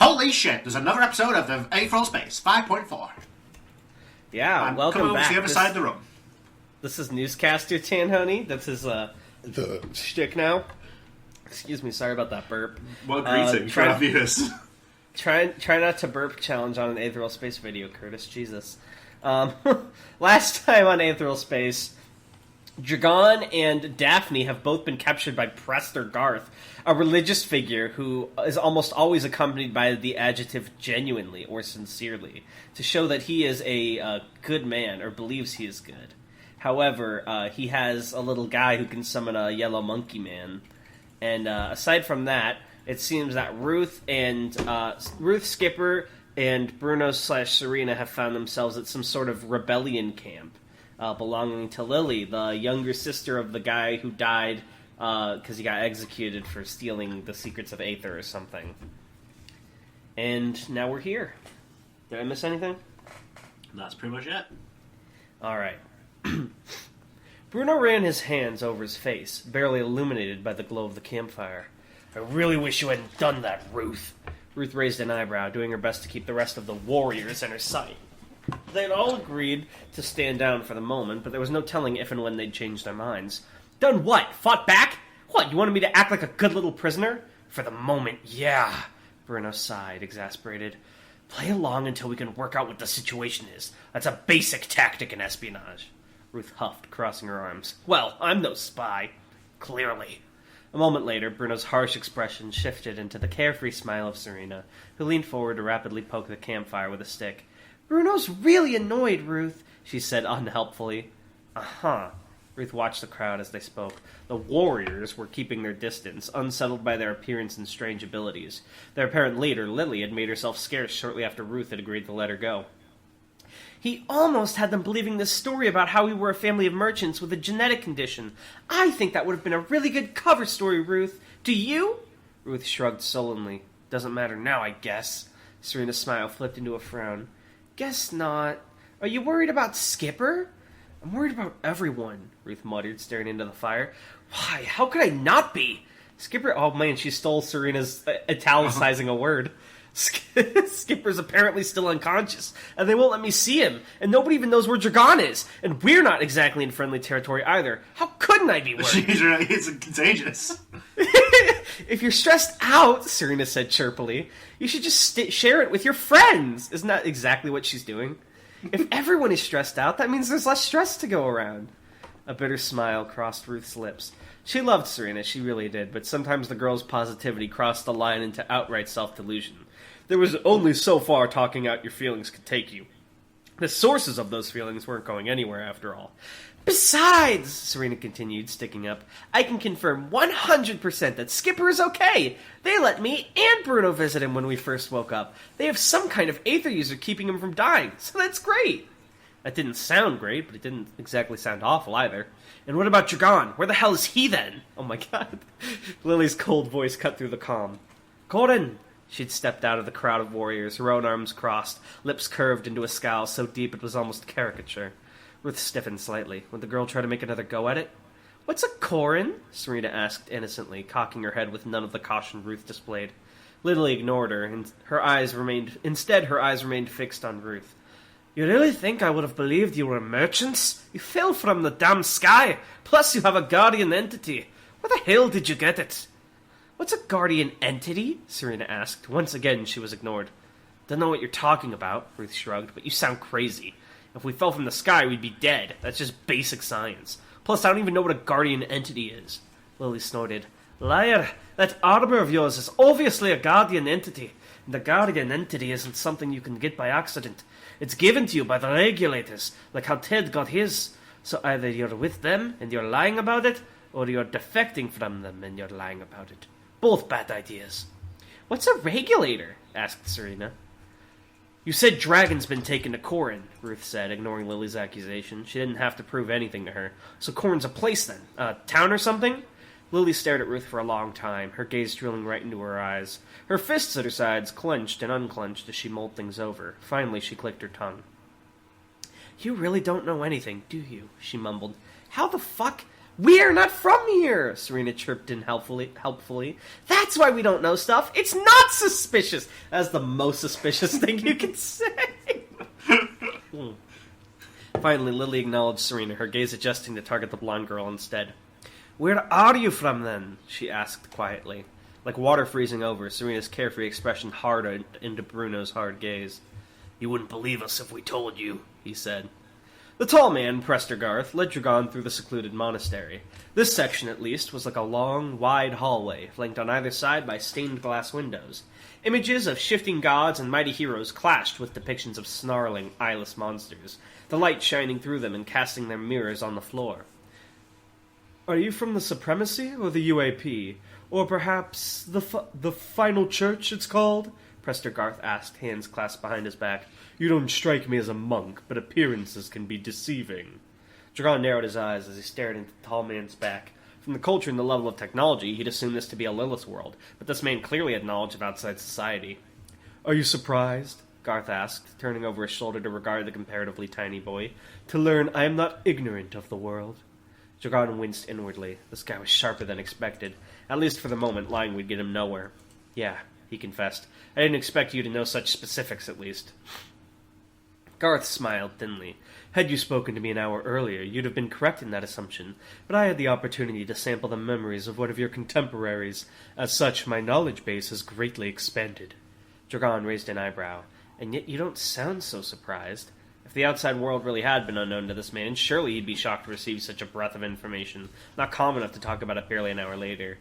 Holy shit, there's another episode of the Aetheral Space 5.4. Yeah, welcome coming back. to the other side of the room. This is newscaster Tanhony. That's his shtick now. Excuse me, sorry about that burp. Well, greeting for our viewers. Try not to burp challenge on an Aetheral Space video, Curtis. Jesus. Last time on Aetheral Space, Dragon and Daphne have both been captured by Prester Garth, a religious figure who is almost always accompanied by the adjective genuinely or sincerely, to show that he is a good man, or believes he is good. However, he has a little guy who can summon a yellow monkey man. And aside from that, it seems that Ruth, Skipper, and Bruno/Serena have found themselves at some sort of rebellion camp belonging to Lily, the younger sister of the guy who died because he got executed for stealing the secrets of Aether or something. And now we're here. Did I miss anything? That's pretty much it. Alright. Bruno ran his hands over his face, barely illuminated by the glow of the campfire. I really wish you hadn't done that, Ruth. Ruth raised an eyebrow, doing her best to keep the rest of the warriors in her sight. They had all agreed to stand down for the moment, but there was no telling if and when they'd change their minds. Done what? Fought back? What, you wanted me to act like a good little prisoner? For the moment, yeah. Bruno sighed, exasperated. Play along until we can work out what the situation is. That's a basic tactic in espionage. Ruth huffed, crossing her arms. Well, I'm no spy. Clearly. A moment later, Bruno's harsh expression shifted into the carefree smile of Serena, who leaned forward to rapidly poke the campfire with a stick. Bruno's really annoyed, Ruth, she said unhelpfully. Uh-huh. Ruth watched the crowd as they spoke. The warriors were keeping their distance, unsettled by their appearance and strange abilities. Their apparent leader, Lily, had made herself scarce shortly after Ruth had agreed to let her go. He almost had them believing this story about how we were a family of merchants with a genetic condition. I think that would have been a really good cover story, Ruth. Do you? Ruth shrugged sullenly. Doesn't matter now, I guess. Serena's smile flipped into a frown. Guess not. Are you worried about Skipper? I'm worried about everyone, Ruth muttered, staring into the fire. Why, how could I not be? Skipper... Oh, man, she stole Serena's italicizing a word. Skipper's apparently still unconscious, and they won't let me see him, and nobody even knows where Dragon is, and we're not exactly in friendly territory either. How couldn't I be worried? It's contagious. If you're stressed out, Serena said chirpily, you should just share it with your friends. Isn't that exactly what she's doing? If everyone is stressed out, that means there's less stress to go around. A bitter smile crossed Ruth's lips. She loved Serena, she really did, but sometimes the girl's positivity crossed the line into outright self-delusion. There was only so far talking out your feelings could take you. The sources of those feelings weren't going anywhere, after all. Besides, Serena continued, sticking up, I can confirm 100% that Skipper is okay. They let me and Bruno visit him when we first woke up. They have some kind of Aether user keeping him from dying, so that's great. That didn't sound great, but it didn't exactly sound awful either. And what about Dragon? Where the hell is he then? Oh my god. Lily's cold voice cut through the calm. Corin! She'd stepped out of the crowd of warriors, her own arms crossed, lips curved into a scowl so deep it was almost caricature. Ruth stiffened slightly. Would the girl try to make another go at it? What's a Corin? Serena asked innocently, cocking her head with none of the caution Ruth displayed. Lily ignored her, and her eyes remained fixed on Ruth. You really think I would have believed you were merchants? You fell from the damn sky, plus you have a guardian entity. Where the hell did you get it? What's a guardian entity? Serena asked. Once again, she was ignored. Don't know what you're talking about, Ruth shrugged, but you sound crazy. If we fell from the sky, we'd be dead. That's just basic science. Plus, I don't even know what a guardian entity is. Lily snorted. Liar! That armor of yours is obviously a guardian entity. And the guardian entity isn't something you can get by accident. It's given to you by the regulators, like how Ted got his. So either you're with them, and you're lying about it, or you're defecting from them, and you're lying about it. Both bad ideas. What's a regulator? Asked Serena. You said Dragon's been taken to Corin, Ruth said, ignoring Lily's accusation. She didn't have to prove anything to her. So Corin's a place then? A town or something? Lily stared at Ruth for a long time, her gaze drilling right into her eyes. Her fists at her sides clenched and unclenched as she mulled things over. Finally, she clicked her tongue. You really don't know anything, do you? She mumbled. How the fuck? We're not from here, Serena chirped in helpfully. That's why we don't know stuff. It's not suspicious. That's the most suspicious thing you can say. Finally, Lily acknowledged Serena, her gaze adjusting to target the blonde girl instead. Where are you from, then? She asked quietly. Like water freezing over, Serena's carefree expression hardened into Bruno's hard gaze. You wouldn't believe us if we told you, he said. The tall man, Prester Garth, led Dragon through the secluded monastery. This section, at least, was like a long, wide hallway, flanked on either side by stained glass windows. Images of shifting gods and mighty heroes clashed with depictions of snarling, eyeless monsters, the light shining through them and casting their mirrors on the floor. Are you from the Supremacy or the UAP? Or perhaps the Final Church, it's called? Prester Garth asked, hands clasped behind his back. You don't strike me as a monk, but appearances can be deceiving. Dragon narrowed his eyes as he stared into the tall man's back. From the culture and the level of technology, he'd assumed this to be a Lilith world, but this man clearly had knowledge of outside society. Are you surprised? Garth asked, turning over his shoulder to regard the comparatively tiny boy. To learn I am not ignorant of the world. Dragon winced inwardly. This guy was sharper than expected. At least for the moment, lying would get him nowhere. Yeah, he confessed. I didn't expect you to know such specifics, at least. Garth smiled thinly. Had you spoken to me an hour earlier, you'd have been correct in that assumption, but I had the opportunity to sample the memories of one of your contemporaries. As such, my knowledge base has greatly expanded. Dragon raised an eyebrow. And yet you don't sound so surprised. If the outside world really had been unknown to this man, surely he'd be shocked to receive such a breadth of information, not calm enough to talk about it barely an hour later.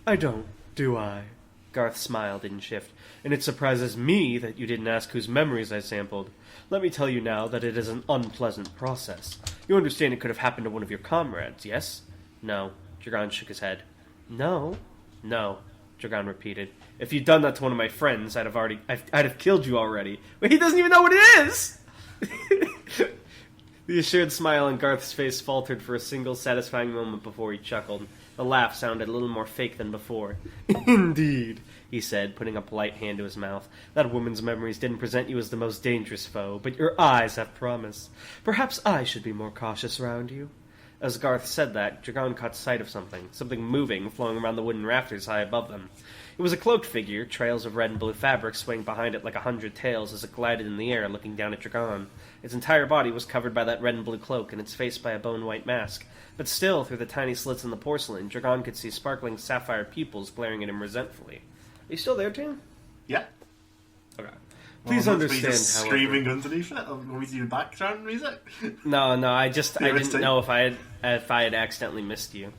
I don't, do I? Garth smiled in shift. And it surprises me that you didn't ask whose memories I sampled. Let me tell you now that it is an unpleasant process. You understand it could have happened to one of your comrades, yes? No. Dragon shook his head. No? No. Dragon repeated. If you'd done that to one of my friends, I'd have killed you already. But he doesn't even know what it is! The assured smile on Garth's face faltered for a single satisfying moment before he chuckled. The laugh sounded a little more fake than before. Indeed, he said, putting a polite hand to his mouth. That woman's memories didn't present you as the most dangerous foe, but your eyes have promise. Perhaps I should be more cautious around you. As Garth said that, Dragon caught sight of something moving, flowing around the wooden rafters high above them. It was a cloaked figure, trails of red and blue fabric swaying behind it like 100 tails as it glided in the air, looking down at Dragon. Its entire body was covered by that red and blue cloak, and its face by a bone-white mask. But still, through the tiny slits in the porcelain, Dragon could see sparkling sapphire pupils glaring at him resentfully. Are you still there, Tim? Yeah. Okay. Please understand, however... screaming underneath it? Want me to do background music? No, I didn't know if I had accidentally missed you.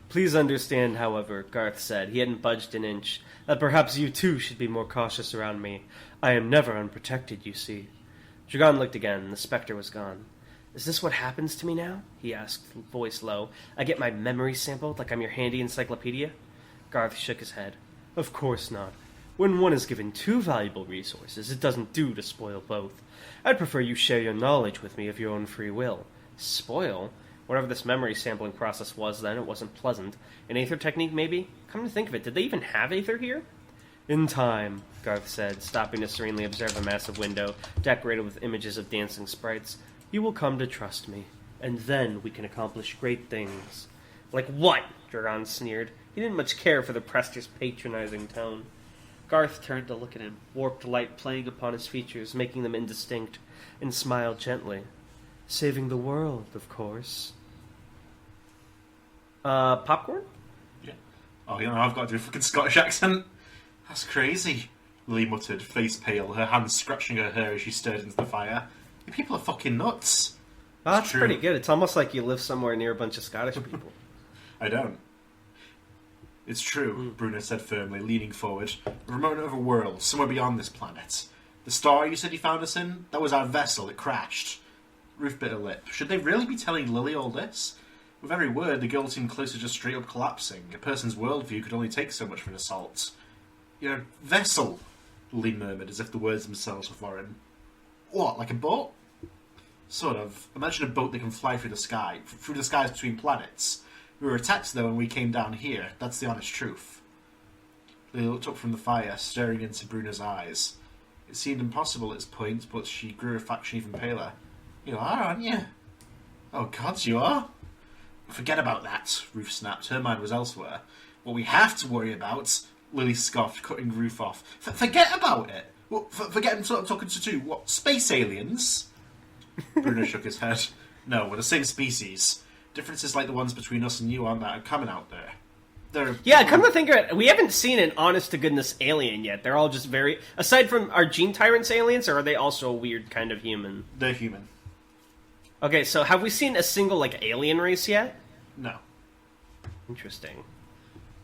Please understand, however, Garth said, he hadn't budged an inch, that perhaps you too should be more cautious around me. I am never unprotected, you see. Dragon looked again. The spectre was gone. Is this what happens to me now? He asked, voice low. I get my memories sampled like I'm your handy encyclopedia? Garth shook his head. Of course not. When one is given two valuable resources, it doesn't do to spoil both. I'd prefer you share your knowledge with me of your own free will. Spoil? Whatever this memory sampling process was then, it wasn't pleasant. An Aether technique, maybe? Come to think of it, did they even have Aether here? In time, Garth said, stopping to serenely observe a massive window, decorated with images of dancing sprites. You will come to trust me, and then we can accomplish great things. Like what? Dragon sneered. He didn't much care for the Prester's patronizing tone. Garth turned to look at him, warped light playing upon his features, making them indistinct, and smiled gently. Saving the world, of course. Popcorn? Yeah. Oh, you know, I've got to do a fucking Scottish accent. That's crazy, Lily muttered, face pale, her hands scratching her hair as she stared into the fire. You people are fucking nuts. Oh, that's pretty good. It's almost like you live somewhere near a bunch of Scottish people. I don't. It's true, Bruno said firmly, leaning forward. A remote other world, somewhere beyond this planet. The star you said you found us in? That was our vessel. It crashed. Ruth bit her lip. Should they really be telling Lily all this? With every word, the girl seemed close to just straight up collapsing. A person's worldview could only take so much for an assault. Your vessel, Lily murmured, as if the words themselves were foreign. What, like a boat? Sort of. Imagine a boat that can fly through the sky, through the skies between planets. We were attacked, though, when we came down here. That's the honest truth. Lily looked up from the fire, staring into Bruno's eyes. It seemed impossible at this point, but she grew a fraction even paler. You are, aren't you? Oh, gods, you are? Forget about that, Ruth snapped. Her mind was elsewhere. What we have to worry about, Lily scoffed, cutting Ruth off. Forget about it? What, forget him sort of talking to two, what, space aliens? Bruno shook his head. No, we're the same species. Differences like the ones between us and you aren't that common out there. Yeah, come to think of it, we haven't seen an honest-to-goodness alien yet. They're all just very... Aside from our Gene Tyrants aliens, or are they also a weird kind of human? They're human. Okay, so have we seen a single, alien race yet? No. Interesting.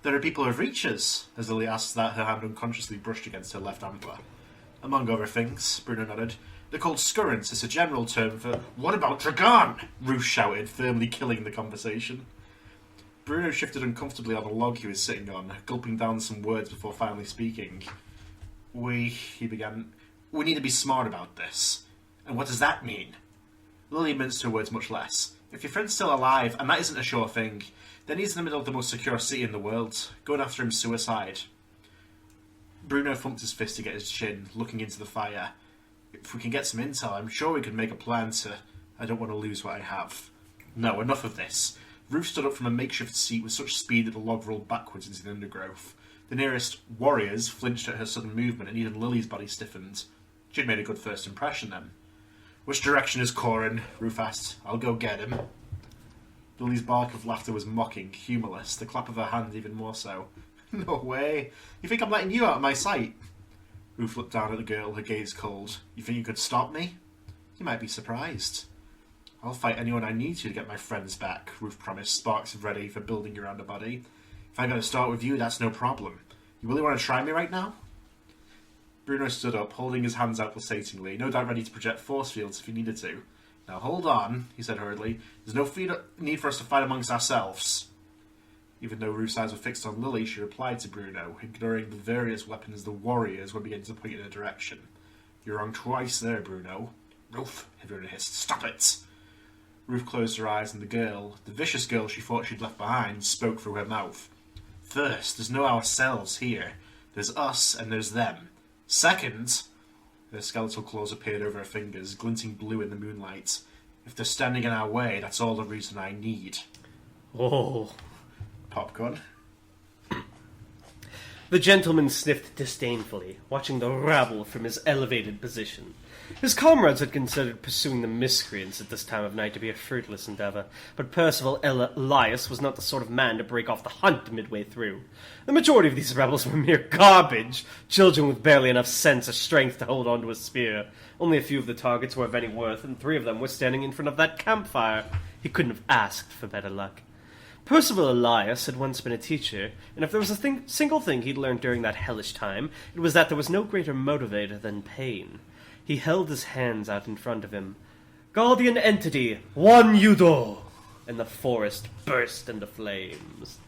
There are people who have reaches, as Lily asked that her hand unconsciously brushed against her left antler. Among other things, Bruno nodded. They're called scurrants. It's a general term for... What about Dragon? Ruth shouted, firmly killing the conversation. Bruno shifted uncomfortably on the log he was sitting on, gulping down some words before finally speaking. He began, we need to be smart about this. And what does that mean? Lily minced her words much less. If your friend's still alive, and that isn't a sure thing, then he's in the middle of the most secure city in the world. Going after him's suicide. Bruno thumped his fist to get his chin, looking into the fire. If we can get some intel, I'm sure we can make a plan to... I don't want to lose what I have. No, enough of this. Ruth stood up from a makeshift seat with such speed that the log rolled backwards into the undergrowth. The nearest warriors flinched at her sudden movement, and even Lily's body stiffened. She'd made a good first impression, then. Which direction is Corin? Ruth asked. I'll go get him. Lily's bark of laughter was mocking, humourless, the clap of her hand even more so. No way. You think I'm letting you out of my sight? Ruth looked down at the girl, her gaze cold. You think you could stop me? You might be surprised. I'll fight anyone I need to get my friends back, Ruth promised, sparks ready for building around her body. If I gotta start with you, that's no problem. You really want to try me right now? Bruno stood up, holding his hands out pulsatingly, no doubt ready to project force fields if he needed to. Now hold on, he said hurriedly. There's no need for us to fight amongst ourselves. Even though Ruth's eyes were fixed on Lily, she replied to Bruno, ignoring the various weapons the warriors were beginning to point in her direction. You're wrong twice there, Bruno. Ruth, Bruno hissed. Stop it! Ruth closed her eyes, and the girl, the vicious girl she thought she'd left behind, spoke through her mouth. First, there's no ourselves here. There's us, and there's them. Second, her skeletal claws appeared over her fingers, glinting blue in the moonlight. If they're standing in our way, that's all the reason I need. Oh. Popcorn. The gentleman sniffed disdainfully, watching the rabble from his elevated position. His comrades had considered pursuing the miscreants at this time of night to be a fruitless endeavour, but Percival Elias was not the sort of man to break off the hunt midway through. The majority of these rebels were mere garbage, children with barely enough sense or strength to hold onto a spear. Only a few of the targets were of any worth, and 3 of them were standing in front of that campfire. He couldn't have asked for better luck. Percival Elias had once been a teacher, and if there was a single thing he'd learned during that hellish time, it was that there was no greater motivator than pain. He held his hands out in front of him. Guardian entity, one Yudo! And the forest burst into flames.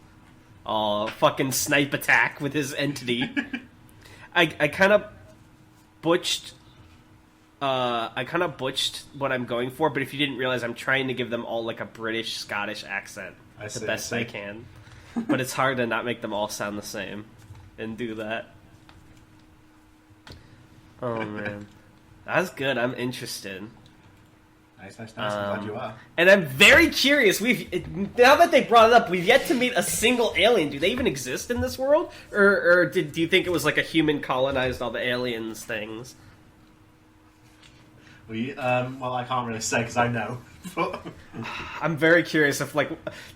Aw, fucking snipe attack with his entity. I kind of butched what I'm going for, but if you didn't realize, I'm trying to give them all a British Scottish accent the best I can. But it's hard to not make them all sound the same and do that. Oh man, that's good. I'm interested. Nice. I'm glad you are. And I'm very curious. Now that they brought it up, we've yet to meet a single alien. Do they even exist in this world, or do you think it was a human colonized all the aliens things? Well, I can't really say because I know. I'm very curious if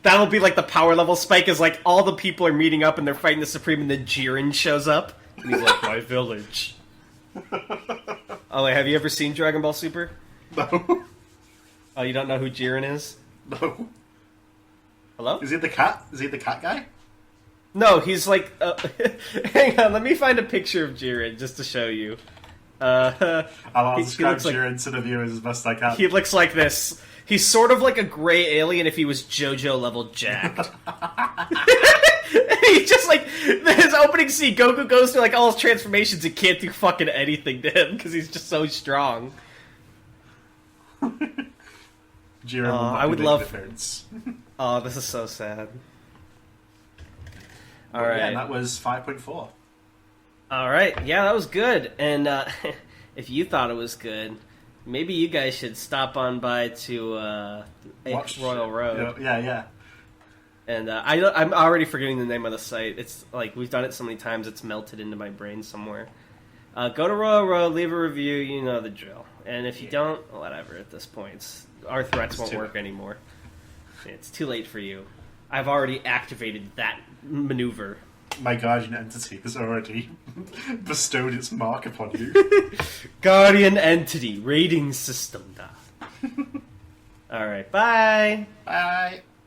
that'll be the power level spike is all the people are meeting up and they're fighting the Supreme and then Jiren shows up and he's like, my village. Oh, wait, have you ever seen Dragon Ball Super? No. Oh, you don't know who Jiren is? No. Hello? Is he the cat? Is he the cat guy? No, he's hang on, let me find a picture of Jiren just to show you. I'll describe Jiren to the viewers as best I can. He looks like this. He's sort of like a gray alien if he was JoJo level jacked. He's just his opening scene, Goku goes through all his transformations and can't do fucking anything to him because he's just so strong. Jiren I would love difference. Oh, this is so sad. All right, yeah, that was 5.4. All right, yeah, that was good. And if you thought it was good, maybe you guys should stop on by to Royal Road. Yeah. And I'm already forgetting the name of the site. It's like, we've done it so many times, it's melted into my brain somewhere. Go to Royal Road, leave a review, you know the drill. And if you don't, whatever at this point. Our threats won't work anymore. It's too late for you. I've already activated that maneuver. My guardian entity has already bestowed its mark upon you. Guardian entity, rating system. Alright, bye! Bye!